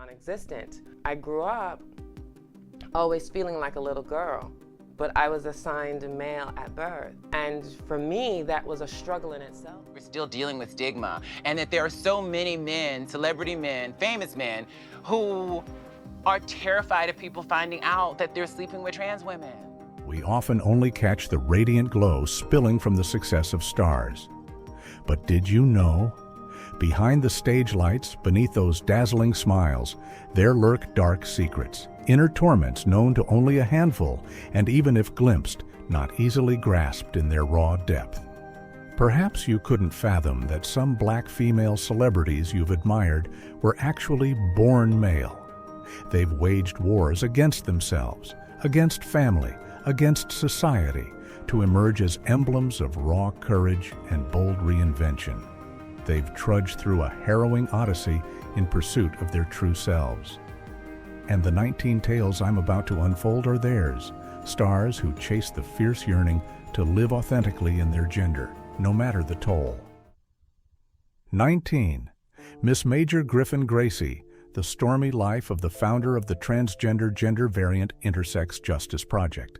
non-existent. I grew up always feeling like a little girl, but I was assigned a male at birth. And for me, that was a struggle in itself. We're still dealing with stigma, and that there are so many men, celebrity men, famous men, who are terrified of people finding out that they're sleeping with trans women. We often only catch the radiant glow spilling from the success of stars. But did you know? Behind the stage lights, beneath those dazzling smiles, there lurk dark secrets, inner torments known to only a handful, and even if glimpsed, not easily grasped in their raw depth. Perhaps you couldn't fathom that some black female celebrities you've admired were actually born male. They've waged wars against themselves, against family, against society, to emerge as emblems of raw courage and bold reinvention. They've trudged through a harrowing odyssey in pursuit of their true selves. And the 19 tales I'm about to unfold are theirs, stars who chase the fierce yearning to live authentically in their gender, no matter the toll. 19. Miss Major Griffin-Gracie, the stormy life of the founder of the transgender gender variant intersex justice project.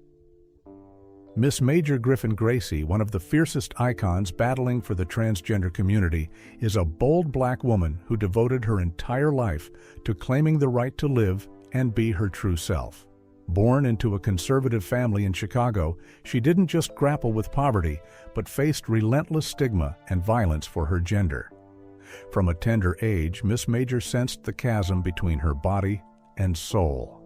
Miss Major Griffin-Gracie, one of the fiercest icons battling for the transgender community, is a bold black woman who devoted her entire life to claiming the right to live and be her true self. Born into a conservative family in Chicago, she didn't just grapple with poverty, but faced relentless stigma and violence for her gender. From a tender age, Miss Major sensed the chasm between her body and soul.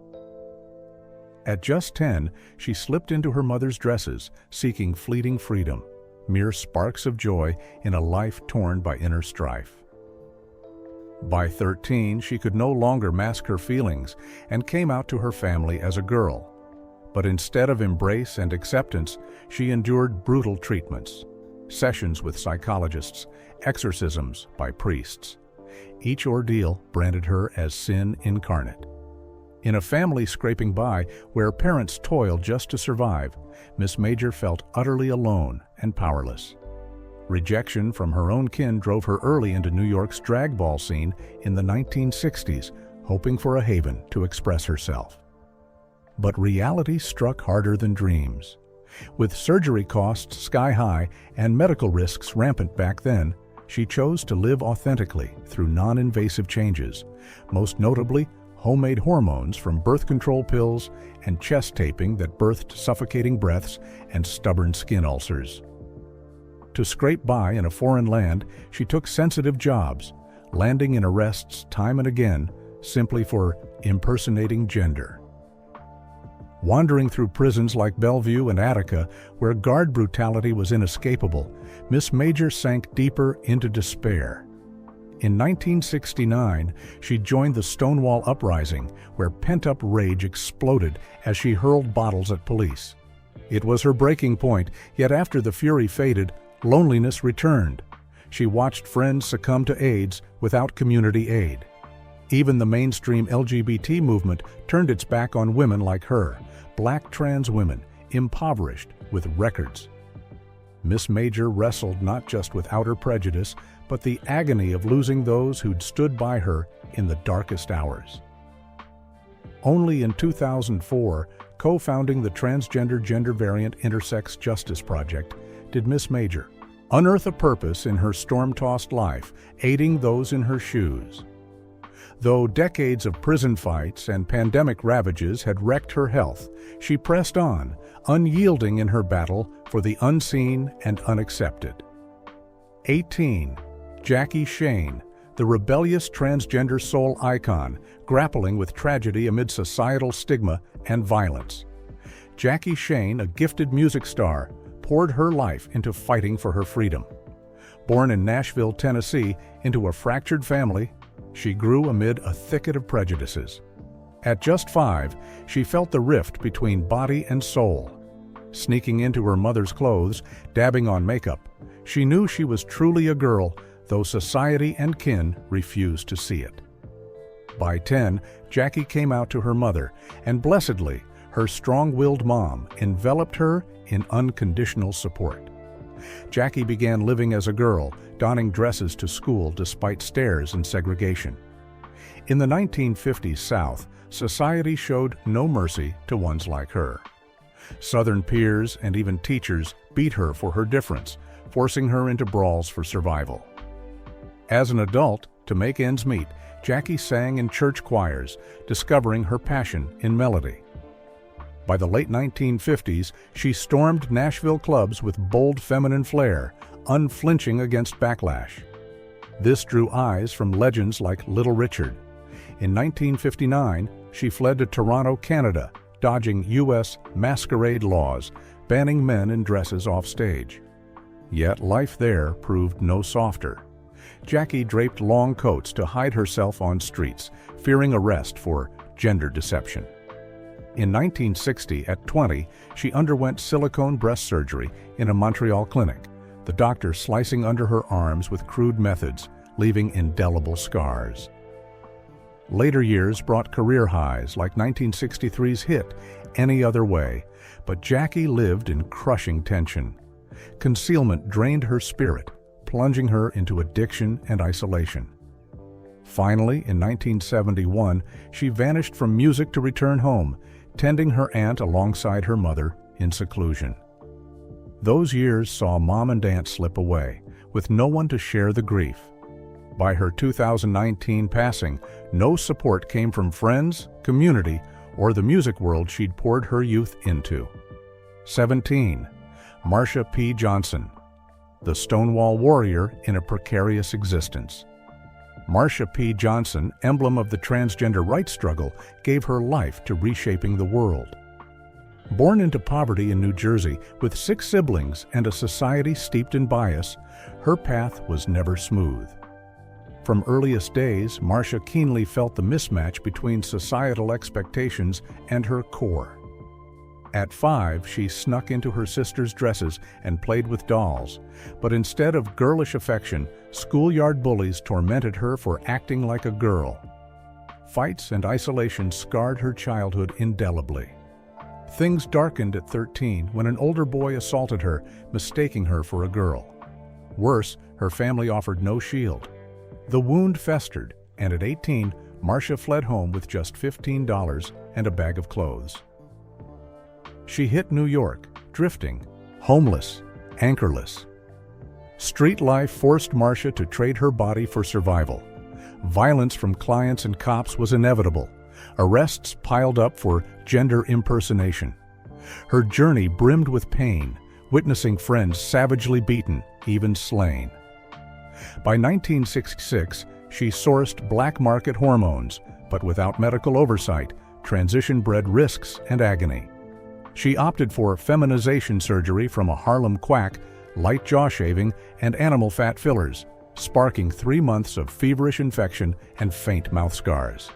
At just 10, she slipped into her mother's dresses, seeking fleeting freedom, mere sparks of joy in a life torn by inner strife. By 13, she could no longer mask her feelings and came out to her family as a girl. But instead of embrace and acceptance, she endured brutal treatments, sessions with psychologists, exorcisms by priests. Each ordeal branded her as sin incarnate. In a family scraping by, where parents toiled just to survive, Miss Major felt utterly alone and powerless. Rejection from her own kin drove her early into New York's drag ball scene in the 1960s, hoping for a haven to express herself. But reality struck harder than dreams. With surgery costs sky high and medical risks rampant back then, she chose to live authentically through non-invasive changes, most notably homemade hormones from birth control pills and chest taping that birthed suffocating breaths and stubborn skin ulcers. To scrape by in a foreign land, she took sensitive jobs, landing in arrests time and again simply for impersonating gender. Wandering through prisons like Bellevue and Attica, where guard brutality was inescapable, Miss Major sank deeper into despair. In 1969, she joined the Stonewall Uprising, where pent-up rage exploded as she hurled bottles at police. It was her breaking point, yet after the fury faded, loneliness returned. She watched friends succumb to AIDS without community aid. Even the mainstream LGBT movement turned its back on women like her, black trans women, impoverished with records. Miss Major wrestled not just with outer prejudice, but the agony of losing those who'd stood by her in the darkest hours. Only in 2004, co-founding the Transgender Gender Variant Intersex Justice Project, did Miss Major unearth a purpose in her storm-tossed life, aiding those in her shoes. Though decades of prison fights and pandemic ravages had wrecked her health, she pressed on, unyielding in her battle for the unseen and unaccepted. 18. Jackie Shane, the rebellious transgender soul icon, grappling with tragedy amid societal stigma and violence. Jackie Shane, a gifted music star, poured her life into fighting for her freedom. Born in Nashville, Tennessee, into a fractured family, she grew amid a thicket of prejudices. At just 5, she felt the rift between body and soul. Sneaking into her mother's clothes, dabbing on makeup, she knew she was truly a girl, though society and kin refused to see it. By 10, Jackie came out to her mother, and blessedly, her strong-willed mom enveloped her in unconditional support. Jackie began living as a girl, donning dresses to school despite stares and segregation. In the 1950s South, society showed no mercy to ones like her. Southern peers and even teachers beat her for her difference, forcing her into brawls for survival. As an adult, to make ends meet, Jackie sang in church choirs, discovering her passion in melody. By the late 1950s, she stormed Nashville clubs with bold feminine flair, unflinching against backlash. This drew eyes from legends like Little Richard. In 1959, she fled to Toronto, Canada, dodging U.S. masquerade laws, banning men in dresses off stage. Yet life there proved no softer. Jackie draped long coats to hide herself on streets, fearing arrest for gender deception. In 1960, at 20, she underwent silicone breast surgery in a Montreal clinic, the doctor slicing under her arms with crude methods, leaving indelible scars. Later years brought career highs like 1963's hit, Any Other Way, but Jackie lived in crushing tension. Concealment drained her spirit, plunging her into addiction and isolation. Finally, in 1971, she vanished from music to return home, tending her aunt alongside her mother in seclusion. Those years saw Mom and Aunt slip away, with no one to share the grief. By her 2019 passing, no support came from friends, community, or the music world she'd poured her youth into. 17. Marsha P. Johnson, the Stonewall warrior in a precarious existence. Marsha P. Johnson, emblem of the transgender rights struggle, gave her life to reshaping the world. Born into poverty in New Jersey with 6 siblings and a society steeped in bias, her path was never smooth. From earliest days, Marsha keenly felt the mismatch between societal expectations and her core. At 5, she snuck into her sister's dresses and played with dolls, but instead of girlish affection, schoolyard bullies tormented her for acting like a girl. Fights and isolation scarred her childhood indelibly. Things darkened at 13 when an older boy assaulted her, mistaking her for a girl. Worse, her family offered no shield. The wound festered, and at 18, Marsha fled home with just $15 and a bag of clothes. She hit New York, drifting, homeless, anchorless. Street life forced Marsha to trade her body for survival. Violence from clients and cops was inevitable. Arrests piled up for gender impersonation. Her journey brimmed with pain, witnessing friends savagely beaten, even slain. By 1966, she sourced black market hormones, but without medical oversight, transition bred risks and agony. She opted for feminization surgery from a Harlem quack, light jaw shaving, and animal fat fillers, sparking 3 months of feverish infection and faint mouth scars.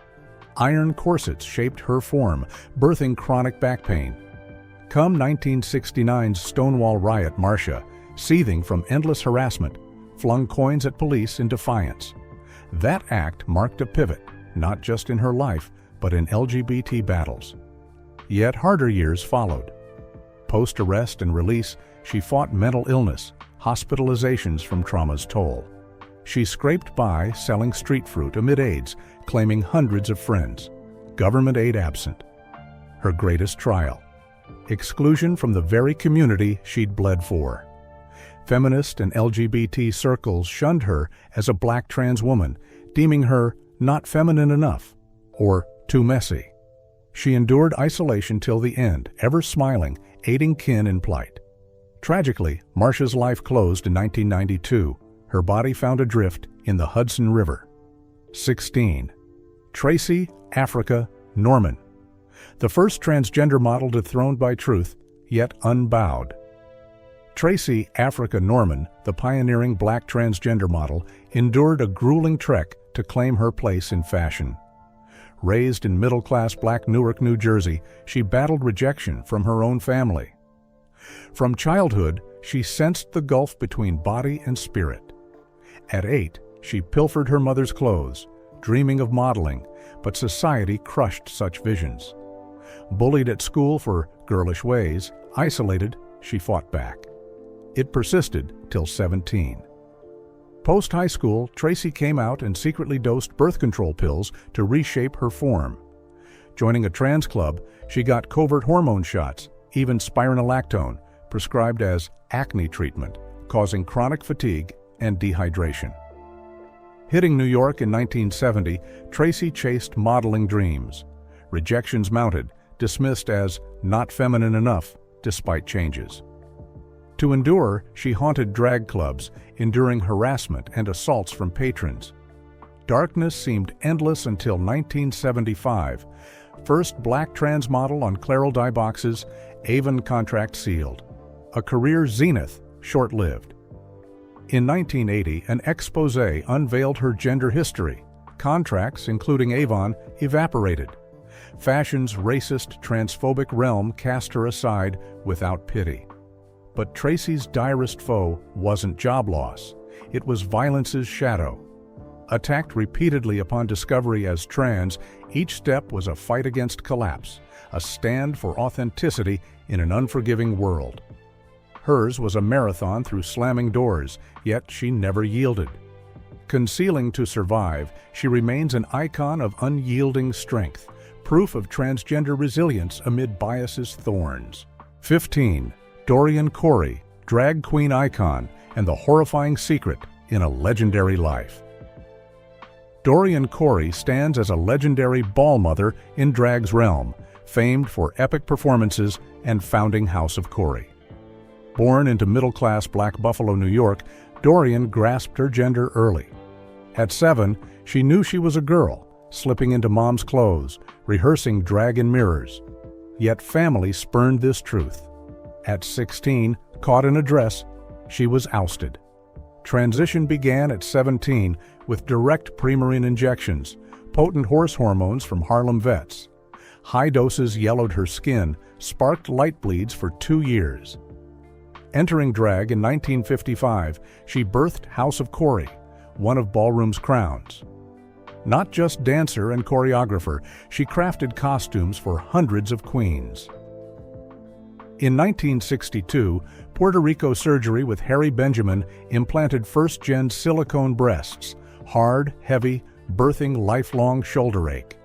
Iron corsets shaped her form, birthing chronic back pain. Come 1969's Stonewall riot, Marsha, seething from endless harassment, flung coins at police in defiance. That act marked a pivot, not just in her life, but in LGBT battles. Yet harder years followed. Post-arrest and release, she fought mental illness, hospitalizations from trauma's toll. She scraped by selling street fruit amid AIDS, claiming hundreds of friends. Government aid absent. Her greatest trial: exclusion from the very community she'd bled for. Feminist and LGBT circles shunned her as a black trans woman, deeming her not feminine enough or too messy. She endured isolation till the end, ever smiling, aiding kin in plight. Tragically, Marsha's life closed in 1992, her body found adrift in the Hudson River. 16. Tracy, Africa, Norman, the first transgender model dethroned by truth, yet unbowed. Tracy Africa Norman, the pioneering black transgender model, endured a grueling trek to claim her place in fashion. Raised in middle-class black Newark, New Jersey, she battled rejection from her own family. From childhood, she sensed the gulf between body and spirit. At 8, she pilfered her mother's clothes, dreaming of modeling, but society crushed such visions. Bullied at school for girlish ways, isolated, she fought back. It persisted till 17. Post-high school, Tracy came out and secretly dosed birth control pills to reshape her form. Joining a trans club, she got covert hormone shots, even spironolactone, prescribed as acne treatment, causing chronic fatigue and dehydration. Hitting New York in 1970, Tracy chased modeling dreams. Rejections mounted, dismissed as not feminine enough, despite changes. To endure, she haunted drag clubs, enduring harassment and assaults from patrons. Darkness seemed endless until 1975. First black trans model on Clairol dye boxes, Avon contract sealed. A career zenith, short-lived. In 1980, an expose unveiled her gender history. Contracts, including Avon, evaporated. Fashion's racist, transphobic realm cast her aside without pity. But Tracy's direst foe wasn't job loss. It was violence's shadow. Attacked repeatedly upon discovery as trans, each step was a fight against collapse, a stand for authenticity in an unforgiving world. Hers was a marathon through slamming doors, yet she never yielded. Concealing to survive, she remains an icon of unyielding strength, proof of transgender resilience amid bias's thorns. 15. Dorian Corey, drag queen icon, and the horrifying secret in a legendary life. Dorian Corey stands as a legendary ball mother in drag's realm, famed for epic performances and founding House of Corey. Born into middle-class Black Buffalo, New York, Dorian grasped her gender early. At 7, she knew she was a girl, slipping into mom's clothes, rehearsing drag in mirrors. Yet family spurned this truth. At 16, caught in a dress, she was ousted. Transition began at 17 with direct Premarin injections, potent horse hormones from Harlem vets. High doses yellowed her skin, sparked light bleeds for 2 years. Entering drag in 1955, she birthed House of Corey, one of ballroom's crowns. Not just dancer and choreographer, she crafted costumes for hundreds of queens. In 1962, Puerto Rico surgery with Harry Benjamin implanted first-gen silicone breasts, hard, heavy, birthing lifelong shoulder ache.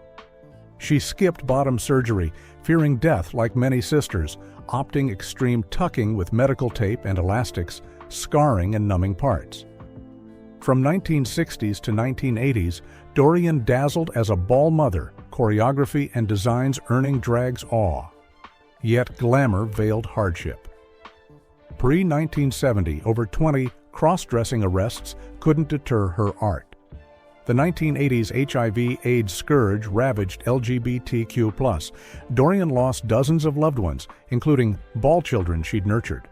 She skipped bottom surgery, fearing death like many sisters, opting extreme tucking with medical tape and elastics, scarring and numbing parts. From 1960s to 1980s, Dorian dazzled as a ball mother, choreography and designs earning drag's awe. Yet glamour veiled hardship. Pre-1970, over 20 cross-dressing arrests couldn't deter her art. The 1980s HIV/AIDS scourge ravaged LGBTQ+. Dorian lost dozens of loved ones, including ball children she'd nurtured.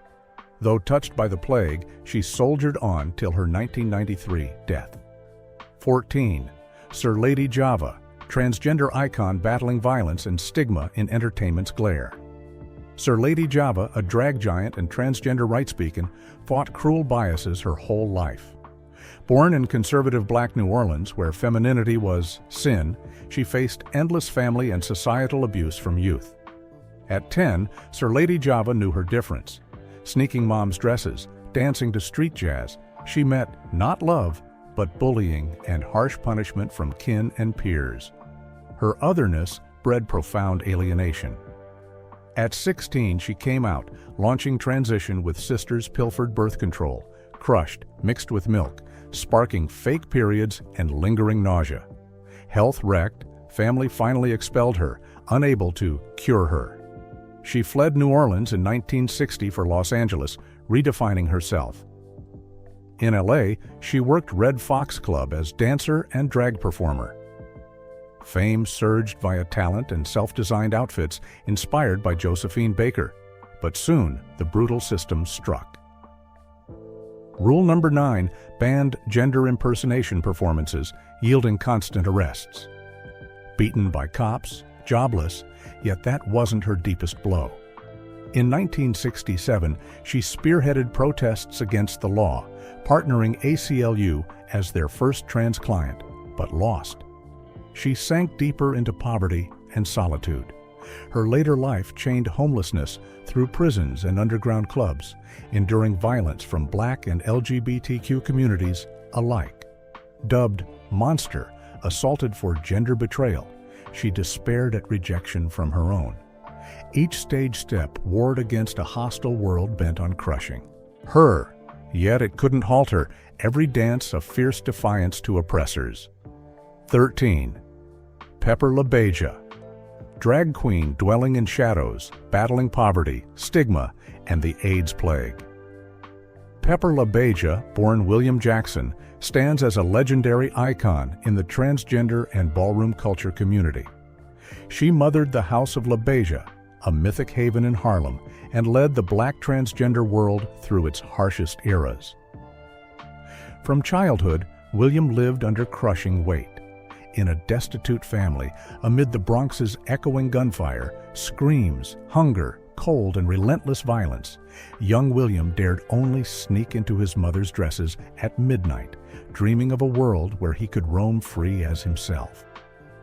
Though touched by the plague, she soldiered on till her 1993 death. 14. Sir Lady Java, transgender icon battling violence and stigma in entertainment's glare. Sir Lady Java, a drag giant and transgender rights beacon, fought cruel biases her whole life. Born in conservative Black New Orleans, where femininity was sin, she faced endless family and societal abuse from youth. At 10, Sir Lady Java knew her difference. Sneaking mom's dresses, dancing to street jazz, she met not love, but bullying and harsh punishment from kin and peers. Her otherness bred profound alienation. At 16, she came out, launching transition with sisters' pilfered birth control, crushed, mixed with milk, sparking fake periods and lingering nausea. Health wrecked, family finally expelled her, unable to cure her. She fled New Orleans in 1960 for Los Angeles, redefining herself. In LA, she worked Red Fox Club as dancer and drag performer. Fame surged via talent and self-designed outfits inspired by Josephine Baker, but soon the brutal system struck. Rule number 9 banned gender impersonation performances, yielding constant arrests. Beaten by cops, jobless, yet that wasn't her deepest blow. In 1967, she spearheaded protests against the law, partnering ACLU as their first trans client, but lost. She sank deeper into poverty and solitude. Her later life chained homelessness through prisons and underground clubs, enduring violence from Black and LGBTQ communities alike. Dubbed monster, assaulted for gender betrayal, she despaired at rejection from her own. Each stage step warred against a hostile world bent on crushing her, yet it couldn't halt her, every dance a fierce defiance to oppressors. 13. Pepper LaBeija. Drag queen dwelling in shadows, battling poverty, stigma, and the AIDS plague. Pepper LaBeija, born William Jackson, stands as a legendary icon in the transgender and ballroom culture community. She mothered the House of LaBeija, a mythic haven in Harlem, and led the Black transgender world through its harshest eras. From childhood, William lived under crushing weight. In a destitute family, amid the Bronx's echoing gunfire, screams, hunger, cold, and relentless violence, young William dared only sneak into his mother's dresses at midnight, dreaming of a world where he could roam free as himself.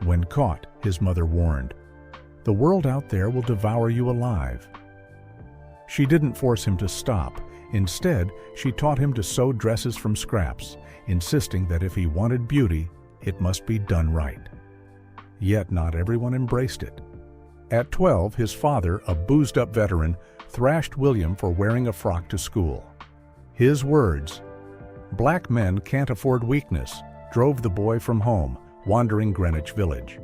When caught, his mother warned, "The world out there will devour you alive." She didn't force him to stop. Instead, she taught him to sew dresses from scraps, insisting that if he wanted beauty, it must be done right. Yet not everyone embraced it. At 12, his father, a boozed-up veteran, thrashed William for wearing a frock to school. His words, "Black men can't afford weakness," drove the boy from home, wandering Greenwich Village.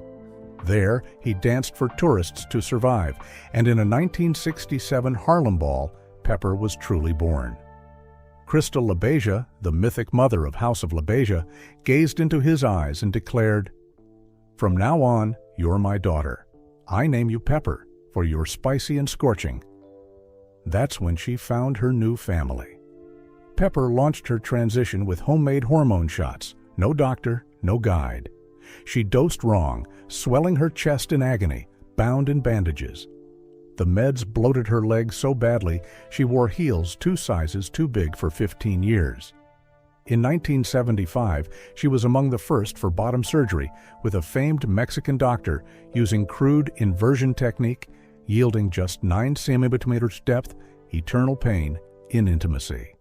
There, he danced for tourists to survive, and in a 1967 Harlem Ball, Pepper was truly born. Crystal LaBeija, the mythic mother of House of LaBeija, gazed into his eyes and declared, "From now on, you're my daughter. I name you Pepper, for you're spicy and scorching." That's when she found her new family. Pepper launched her transition with homemade hormone shots, no doctor, no guide. She dosed wrong, swelling her chest in agony, bound in bandages. The meds bloated her legs so badly she wore heels 2 sizes too big for 15 years. In 1975, she was among the first for bottom surgery with a famed Mexican doctor using crude inversion technique, yielding just 9 centimeters depth, eternal pain in intimacy.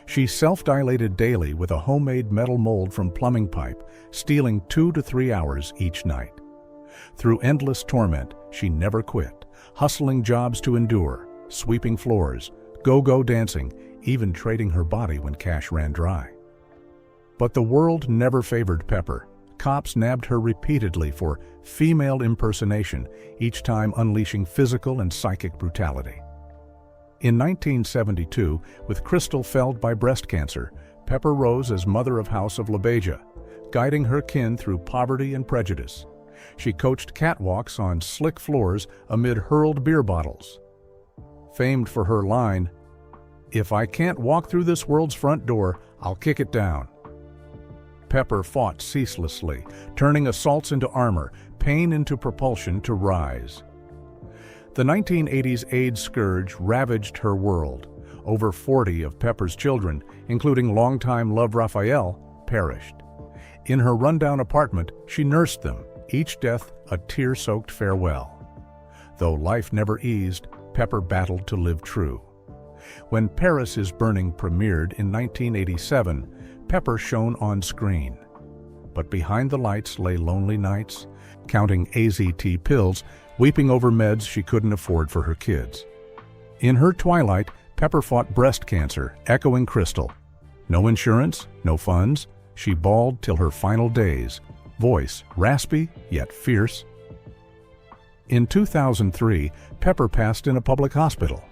She self-dilated daily with a homemade metal mold from plumbing pipe, stealing 2 to 3 hours each night. Through endless torment, she never quit, hustling jobs to endure, sweeping floors, go-go dancing, even trading her body when cash ran dry. But the world never favored Pepper. Cops nabbed her repeatedly for female impersonation, each time unleashing physical and psychic brutality. In 1972, with Crystal felled by breast cancer, Pepper rose as mother of House of LaBeija, guiding her kin through poverty and prejudice. She coached catwalks on slick floors amid hurled beer bottles. Famed for her line, "If I can't walk through this world's front door, I'll kick it down." Pepper fought ceaselessly, turning assaults into armor, pain into propulsion to rise. The 1980s AIDS scourge ravaged her world. Over 40 of Pepper's children, including longtime love Raphael, perished. In her rundown apartment, she nursed them, each death a tear-soaked farewell. Though life never eased, Pepper battled to live true. When Paris is Burning premiered in 1987, Pepper shone on screen. But behind the lights lay lonely nights, counting AZT pills, weeping over meds she couldn't afford for her kids. In her twilight, Pepper fought breast cancer, echoing Crystal. No insurance, no funds, she bawled till her final days, voice raspy yet fierce. In 2003, Pepper passed in a public hospital.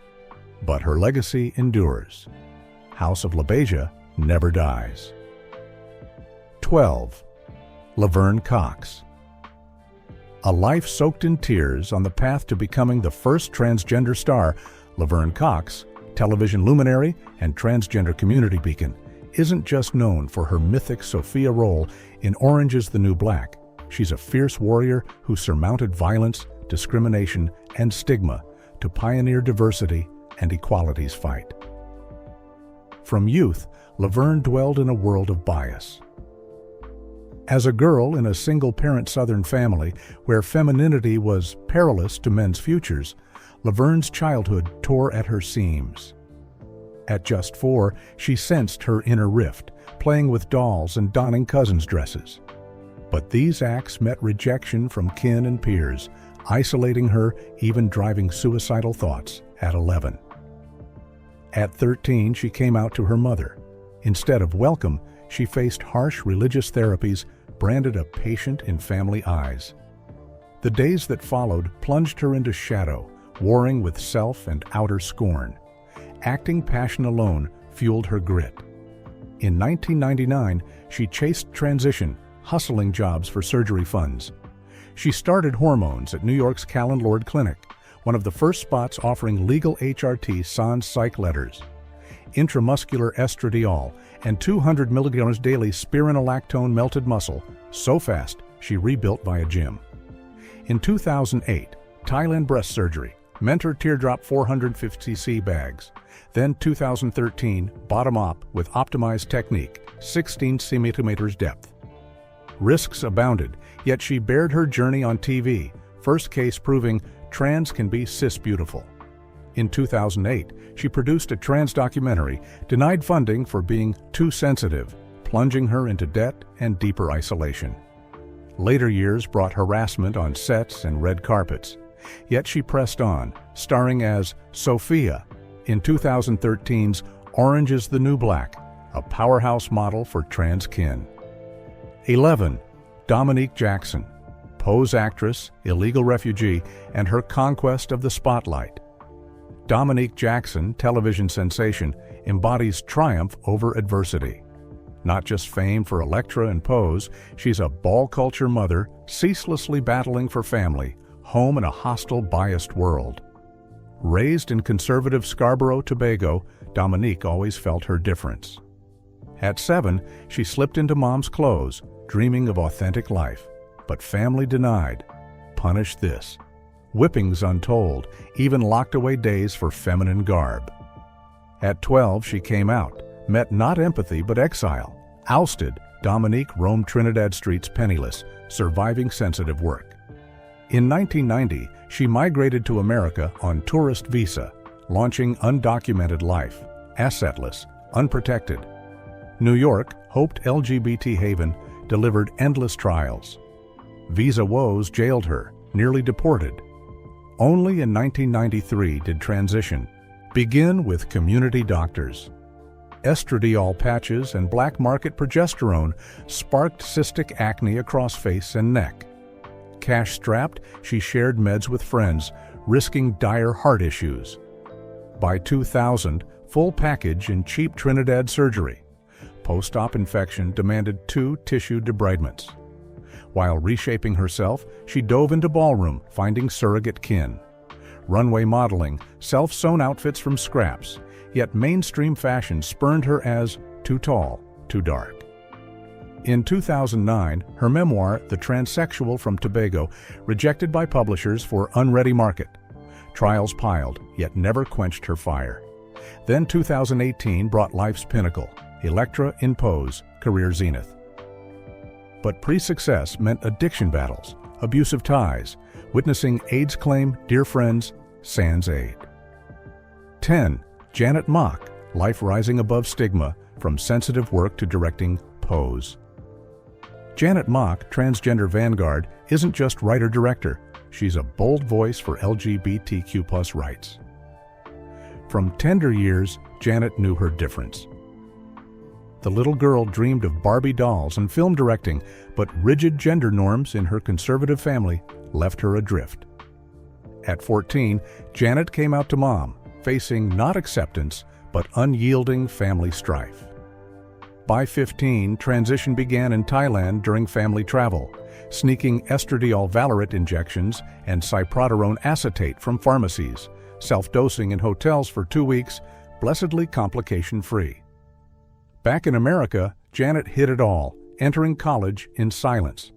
But her legacy endures. House of LaBeija never dies. 12. Laverne Cox. A life soaked in tears on the path to becoming the first transgender star, Laverne Cox, television luminary and transgender community beacon, isn't just known for her mythic Sophia role in Orange is the New Black. She's a fierce warrior who surmounted violence, discrimination, and stigma to pioneer diversity and equality's fight. From youth, Laverne dwelled in a world of bias. As a girl in a single-parent Southern family where femininity was perilous to men's futures, Laverne's childhood tore at her seams. At just 4, she sensed her inner rift, playing with dolls and donning cousins' dresses. But these acts met rejection from kin and peers, isolating her, even driving suicidal thoughts at 11. At 13, she came out to her mother. Instead of welcome, she faced harsh religious therapies branded a patient in family eyes. The days that followed plunged her into shadow, warring with self and outer scorn. Acting passion alone fueled her grit. In 1999, she chased transition, hustling jobs for surgery funds. She started hormones at New York's Callan Lord Clinic, one of the first spots offering legal HRT sans psych letters. Intramuscular estradiol and 200 milligrams daily spironolactone melted muscle, so fast she rebuilt via gym. In 2008, Thailand breast surgery, Mentor teardrop 450cc bags. Then 2013, bottom op with optimized technique, 16 centimeters depth. Risks abounded, yet she bared her journey on TV, first case proving trans can be cis-beautiful. In 2008, she produced a trans documentary, denied funding for being too sensitive, plunging her into debt and deeper isolation. Later years brought harassment on sets and red carpets. Yet she pressed on, starring as Sophia in 2013's Orange is the New Black, a powerhouse model for trans kin. 11. Dominique Jackson, pose actress, illegal refugee, and her conquest of the spotlight. Dominique Jackson, television sensation, embodies triumph over adversity. Not just fame for Elektra and Pose, she's a ball culture mother, ceaselessly battling for family, home in a hostile, biased world. Raised in conservative Scarborough, Tobago, Dominique always felt her difference. At 7, she slipped into mom's clothes, dreaming of authentic life, but family denied. Punish this. Whippings untold, even locked away days for feminine garb. At 12, she came out, met not empathy but exile. Ousted, Dominique roamed Trinidad streets penniless, surviving sensitive work. In 1990, she migrated to America on tourist visa, launching Undocumented Life, assetless, unprotected. New York, hoped LGBT haven, delivered endless trials. Visa woes jailed her, nearly deported. Only in 1993 did transition begin with community doctors. Estradiol patches and black market progesterone sparked cystic acne across face and neck. Cash-strapped, she shared meds with friends, risking dire heart issues. By 2000, full package in cheap Trinidad surgery. Post-op infection demanded 2 tissue debridements. While reshaping herself, she dove into ballroom, finding surrogate kin. Runway modeling, self-sewn outfits from scraps, yet mainstream fashion spurned her as too tall, too dark. In 2009, her memoir, The Transsexual from Tobago, rejected by publishers for unready market. Trials piled, yet never quenched her fire. Then 2018 brought life's pinnacle, Elektra in Pose, career zenith. But pre-success meant addiction battles, abusive ties, witnessing AIDS claim, dear friends, sans aid. 10. Janet Mock, life rising above stigma, from sensitive work to directing Pose. Janet Mock, transgender vanguard, isn't just writer-director. She's a bold voice for LGBTQ+ rights. From tender years, Janet knew her difference. The little girl dreamed of Barbie dolls and film directing, but rigid gender norms in her conservative family left her adrift. At 14, Janet came out to mom, facing not acceptance, but unyielding family strife. By 15, transition began in Thailand during family travel, sneaking estradiol Valirit injections and cyproterone acetate from pharmacies, self-dosing in hotels for 2 weeks, blessedly complication-free. Back in America, Janet hid it all, entering college in silence.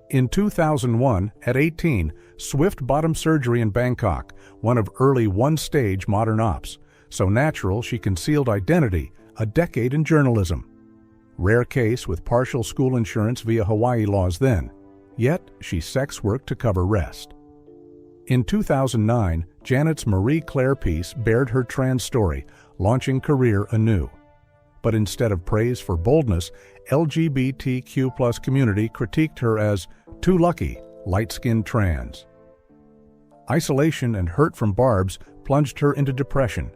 In 2001, at 18, swift bottom surgery in Bangkok, one of early one-stage modern ops, so natural she concealed identity, a decade in journalism. Rare case with partial school insurance via Hawaii laws then, yet she sex worked to cover rest. In 2009, Janet's Marie Claire piece bared her trans story, launching career anew. But instead of praise for boldness, LGBTQ+ community critiqued her as too lucky, light-skinned trans. Isolation and hurt from Barb's plunged her into depression.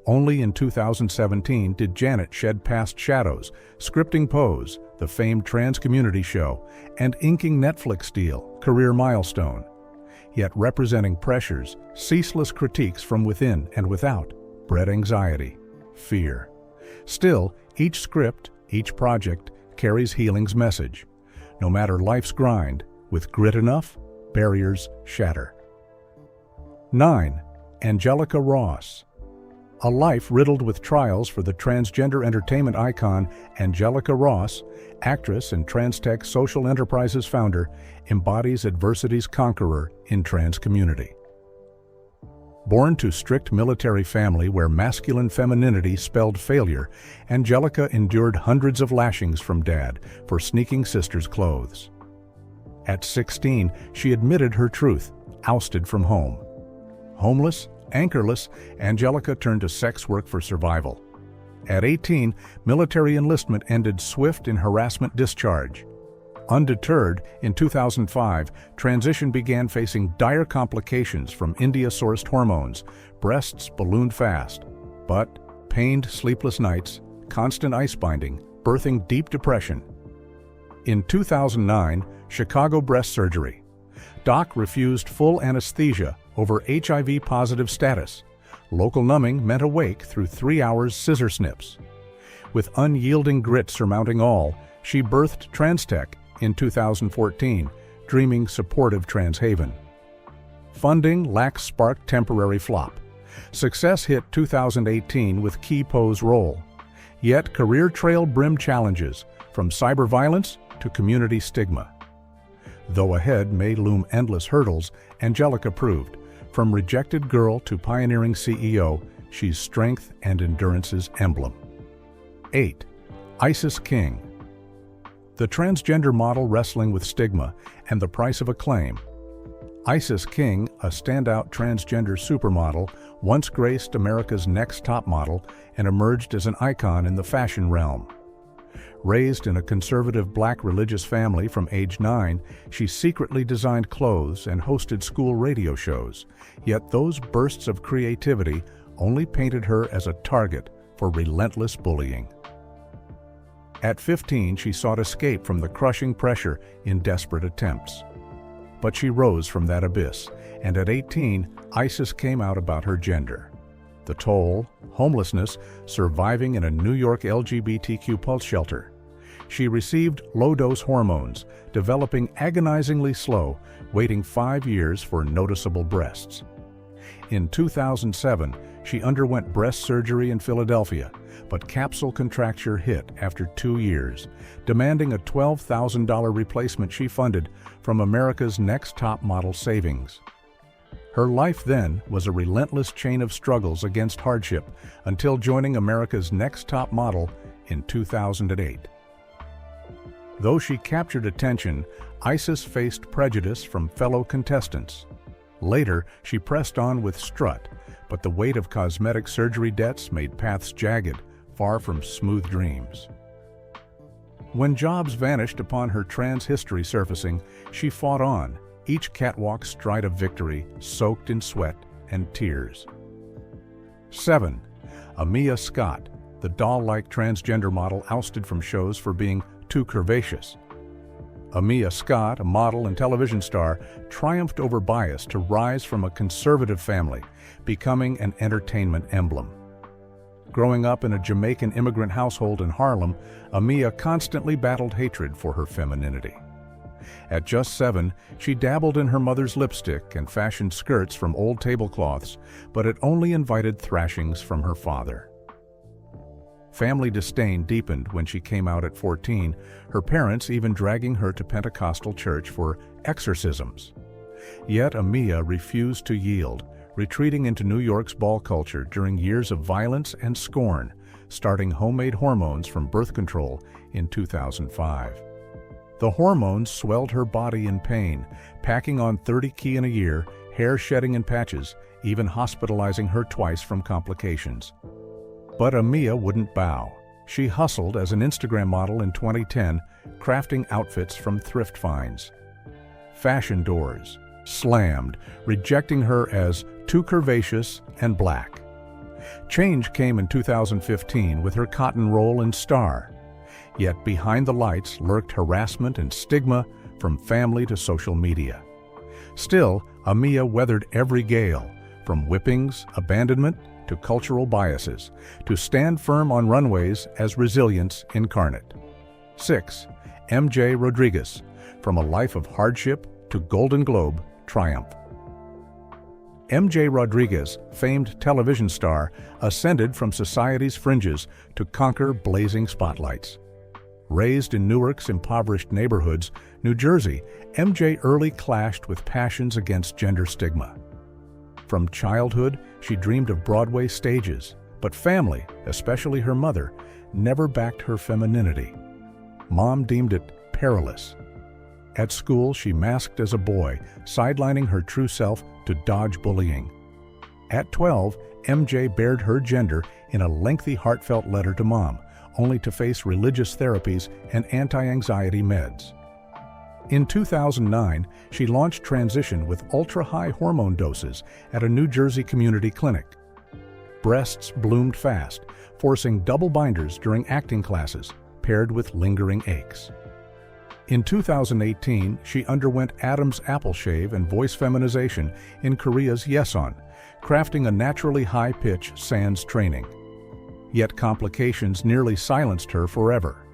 Only in 2017 did Janet shed past shadows, scripting Pose, the famed trans community show, and inking Netflix deal, career milestone. Yet representing pressures, ceaseless critiques from within and without, bred anxiety, fear. Still, each script, each project, carries healing's message. No matter life's grind, with grit enough, barriers shatter. 9. Angelica Ross. A life riddled with trials for the transgender entertainment icon Angelica Ross, actress and TransTech Social Enterprises founder, embodies adversity's conqueror in trans community. Born to strict military family where masculine femininity spelled failure, Angelica endured hundreds of lashings from dad for sneaking sister's clothes. At 16, she admitted her truth, ousted from home. Homeless, anchorless, Angelica turned to sex work for survival. At 18, military enlistment ended swift in harassment discharge. Undeterred, in 2005, transition began facing dire complications from India-sourced hormones. Breasts ballooned fast, but pained sleepless nights, constant ice binding, birthing deep depression. In 2009, Chicago breast surgery. Doc refused full anesthesia over HIV-positive status. Local numbing meant awake through 3 hours scissor snips. With unyielding grit surmounting all, she birthed TransTech in 2014, dreaming supportive trans haven. Funding lax sparked temporary flop. Success hit 2018 with key Pose role. Yet career trail brim challenges, from cyber violence to community stigma. Though ahead may loom endless hurdles, Angelica proved, from rejected girl to pioneering CEO, she's strength and endurance's emblem. 8. Isis King. The transgender model wrestling with stigma and the price of acclaim. Isis King, a standout transgender supermodel, once graced America's Next Top Model and emerged as an icon in the fashion realm. Raised in a conservative black religious family from age 9, she secretly designed clothes and hosted school radio shows. Yet those bursts of creativity only painted her as a target for relentless bullying. At 15, she sought escape from the crushing pressure in desperate attempts. But she rose from that abyss, and at 18, Isis came out about her gender. The toll, homelessness, surviving in a New York LGBTQ pulse shelter. She received low-dose hormones, developing agonizingly slow, waiting 5 years for noticeable breasts. In 2007, she underwent breast surgery in Philadelphia, but capsule contracture hit after 2 years, demanding a $12,000 replacement she funded from America's Next Top Model savings. Her life then was a relentless chain of struggles against hardship until joining America's Next Top Model in 2008. Though she captured attention, Isis faced prejudice from fellow contestants. Later, she pressed on with strut, but the weight of cosmetic surgery debts made paths jagged, far from smooth dreams. When jobs vanished upon her trans history surfacing, she fought on, each catwalk stride of victory, soaked in sweat and tears. 7. Amiyah Scott, the doll-like transgender model ousted from shows for being too curvaceous. Amiyah Scott, a model and television star, triumphed over bias to rise from a conservative family, becoming an entertainment emblem. Growing up in a Jamaican immigrant household in Harlem, Amiyah constantly battled hatred for her femininity. At just 7, she dabbled in her mother's lipstick and fashioned skirts from old tablecloths, but it only invited thrashings from her father. Family disdain deepened when she came out at 14, her parents even dragging her to Pentecostal church for exorcisms. Yet Amiyah refused to yield, retreating into New York's ball culture during years of violence and scorn, starting homemade hormones from birth control in 2005. The hormones swelled her body in pain, packing on 30 kg in a year, hair shedding in patches, even hospitalizing her twice from complications. But Amiyah wouldn't bow. she hustled as an Instagram model in 2010, crafting outfits from thrift finds. Fashion doors slammed, rejecting her as too curvaceous and black. Change came in 2015 with her cotton roll in Star. Yet behind the lights lurked harassment and stigma from family to social media. Still, Amiyah weathered every gale, from whippings, abandonment, to cultural biases, to stand firm on runways as resilience incarnate. 6. MJ Rodriguez, from a life of hardship to Golden Globe triumph. MJ Rodriguez, famed television star, ascended from society's fringes to conquer blazing spotlights. Raised in Newark's impoverished neighborhoods, New Jersey, MJ early clashed with passions against gender stigma. From childhood, she dreamed of Broadway stages, but family, especially her mother, never backed her femininity. Mom deemed it perilous. At school, she masked as a boy, sidelining her true self to dodge bullying. At 12, MJ bared her gender in a lengthy heartfelt letter to Mom, only to face religious therapies and anti-anxiety meds. In 2009, she launched Transition with ultra-high hormone doses at a New Jersey community clinic. Breasts bloomed fast, forcing double binders during acting classes, paired with lingering aches. In 2018, she underwent Adam's apple shave and voice feminization in Korea's Yeon, crafting a naturally high-pitch sans training. Yet complications nearly silenced her forever.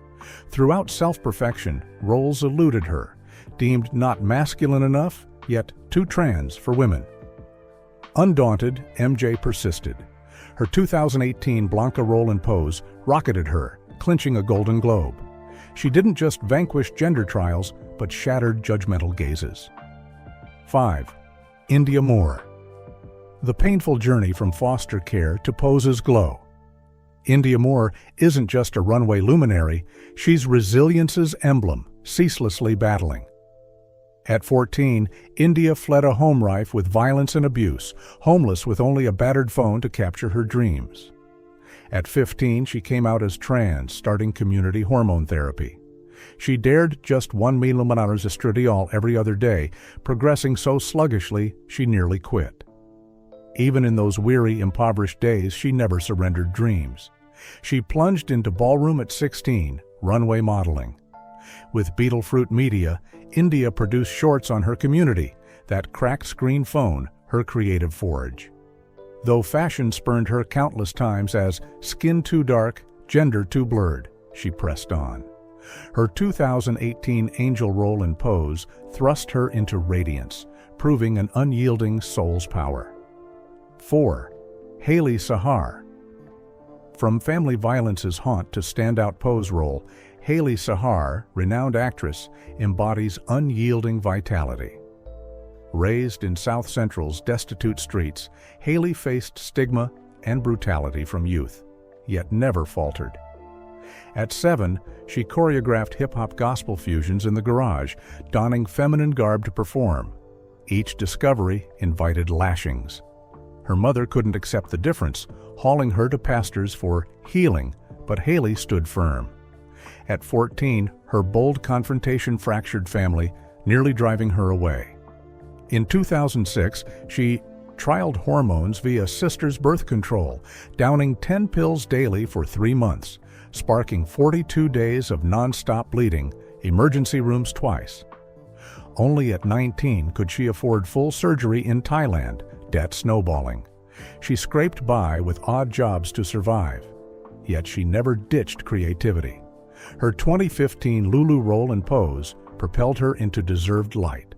Throughout self-perfection, roles eluded her, deemed not masculine enough, yet too trans for women. Undaunted, MJ persisted. Her 2018 Blanca role in Pose rocketed her, clinching a Golden Globe. She didn't just vanquish gender trials, but shattered judgmental gazes. 5. India Moore. The painful journey from foster care to Pose's glow. India Moore isn't just a runway luminary, she's resilience's emblem, ceaselessly battling. At 14, India fled a home rife with violence and abuse, homeless with only a battered phone to capture her dreams. At 15, she came out as trans, starting community hormone therapy. She dared just 1 millimeters estradiol every other day, progressing so sluggishly she nearly quit. Even in those weary, impoverished days, she never surrendered dreams. She plunged into ballroom at 16, runway modeling. With Beetle Fruit Media, India produced shorts on her community, that cracked screen phone, her creative forge. Though fashion spurned her countless times as skin too dark, gender too blurred, she pressed on. Her 2018 angel role in Pose thrust her into radiance, proving an unyielding soul's power. 4. Hailey Sahar. From family violence's haunt to standout Pose role, Hailey Sahar, renowned actress, embodies unyielding vitality. Raised in South Central's destitute streets, Hailey faced stigma and brutality from youth, yet never faltered. At 7, she choreographed hip-hop gospel fusions in the garage, donning feminine garb to perform. Each discovery invited lashings. Her mother couldn't accept the difference, hauling her to pastors for healing, but Hailey stood firm. At 14, her bold confrontation fractured family, nearly driving her away. In 2006, she trialed hormones via sister's birth control, downing 10 pills daily for 3 months, sparking 42 days of non-stop bleeding, emergency rooms twice. Only at 19 could she afford full surgery in Thailand, debt snowballing. She scraped by with odd jobs to survive, yet she never ditched creativity. Her 2015 Lulu role in Pose propelled her into deserved light.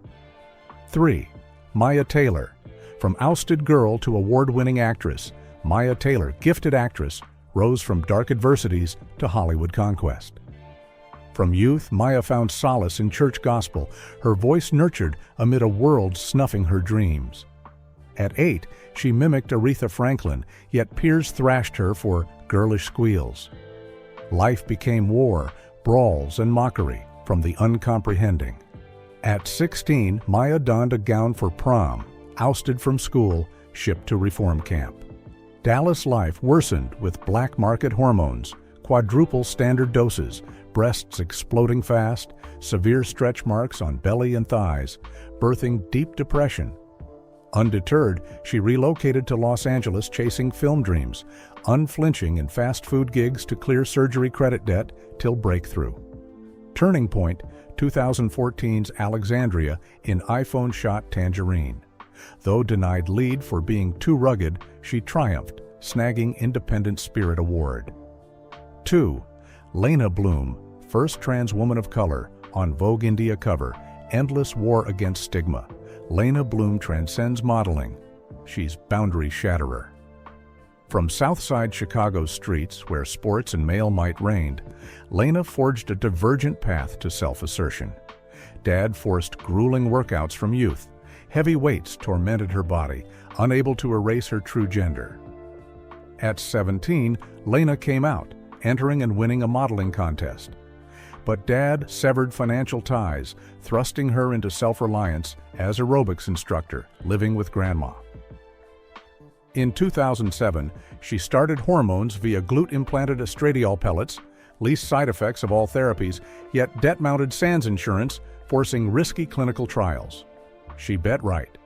3. Mya Taylor. From ousted girl to award-winning actress, Mya Taylor, gifted actress, rose from dark adversities to Hollywood conquest. From youth, Mya found solace in church gospel, her voice nurtured amid a world snuffing her dreams. At 8, she mimicked Aretha Franklin, yet peers thrashed her for girlish squeals. Life became war, brawls, and mockery from the uncomprehending. At 16, Mya donned a gown for prom, ousted from school, shipped to reform camp. Dallas life worsened with black market hormones, quadruple standard doses, breasts exploding fast, severe stretch marks on belly and thighs, birthing deep depression. Undeterred, she relocated to Los Angeles chasing film dreams, unflinching in fast food gigs to clear surgery credit debt till breakthrough. Turning point, 2014's Alexandria in iPhone shot Tangerine. Though denied lead for being too rugged, she triumphed, snagging Independent Spirit Award. 2. Leyna Bloom, first trans woman of color, on Vogue India cover, Endless War Against Stigma. Leyna Bloom transcends modeling. She's boundary shatterer. From Southside Chicago's streets, where sports and male might reigned, Leyna forged a divergent path to self-assertion. Dad forced grueling workouts from youth. Heavy weights tormented her body, unable to erase her true gender. At 17, Leyna came out, entering and winning a modeling contest. But Dad severed financial ties, thrusting her into self-reliance as aerobics instructor, living with Grandma. In 2007, she started hormones via glute-implanted estradiol pellets, least side effects of all therapies, yet debt-mounted SANS insurance, forcing risky clinical trials. She bet right.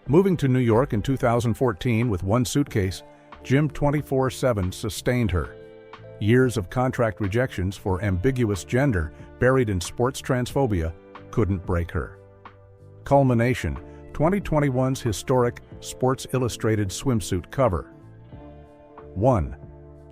Moving to New York in 2014 with one suitcase, Gym 24/7 sustained her. Years of contract rejections for ambiguous gender buried in sports transphobia couldn't break her. Culmination, 2021's historic Sports Illustrated swimsuit cover. 1.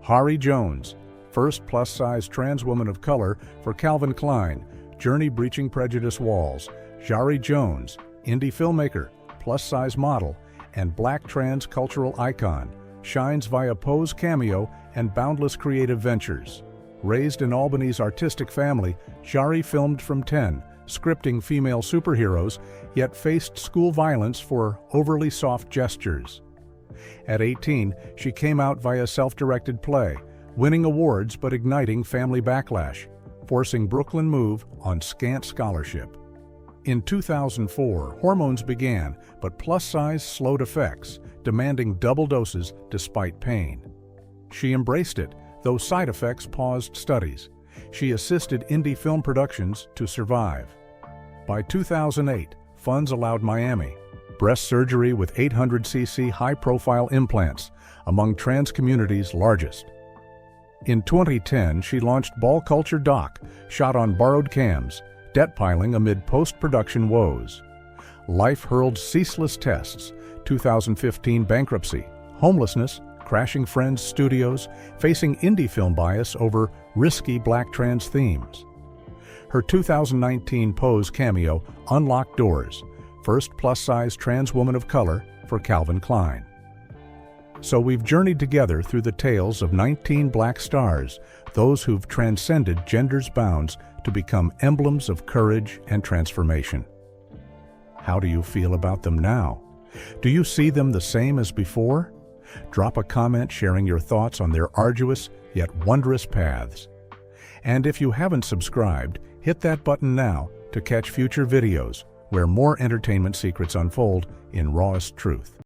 Jari Jones, first plus-size trans woman of color for Calvin Klein, journey breaching prejudice walls. Jari Jones, indie filmmaker, plus-size model, and black trans cultural icon, shines via Pose cameo and boundless creative ventures. Raised in Albany's artistic family, Jari filmed from 10, scripting female superheroes, yet faced school violence for overly soft gestures. At 18, she came out via self-directed play, winning awards but igniting family backlash, forcing Brooklyn move on scant scholarship. In 2004, hormones began, but plus-size slowed effects, demanding double doses despite pain. She embraced it, though side effects paused studies. She assisted indie film productions to survive. By 2008, funds allowed Miami, breast surgery with 800cc high-profile implants, among trans community's largest. In 2010, she launched Ball Culture Doc, shot on borrowed cams, debt piling amid post-production woes. Life hurled ceaseless tests, 2015 bankruptcy, homelessness, crashing friends' studios, facing indie film bias over risky black trans themes. Her 2019 Pose cameo unlocked doors, first plus-size trans woman of color for Calvin Klein. So we've journeyed together through the tales of 19 black stars, those who've transcended gender's bounds to become emblems of courage and transformation. How do you feel about them now? Do you see them the same as before? Drop a comment sharing your thoughts on their arduous yet wondrous paths. And if you haven't subscribed, hit that button now to catch future videos where more entertainment secrets unfold in rawest truth.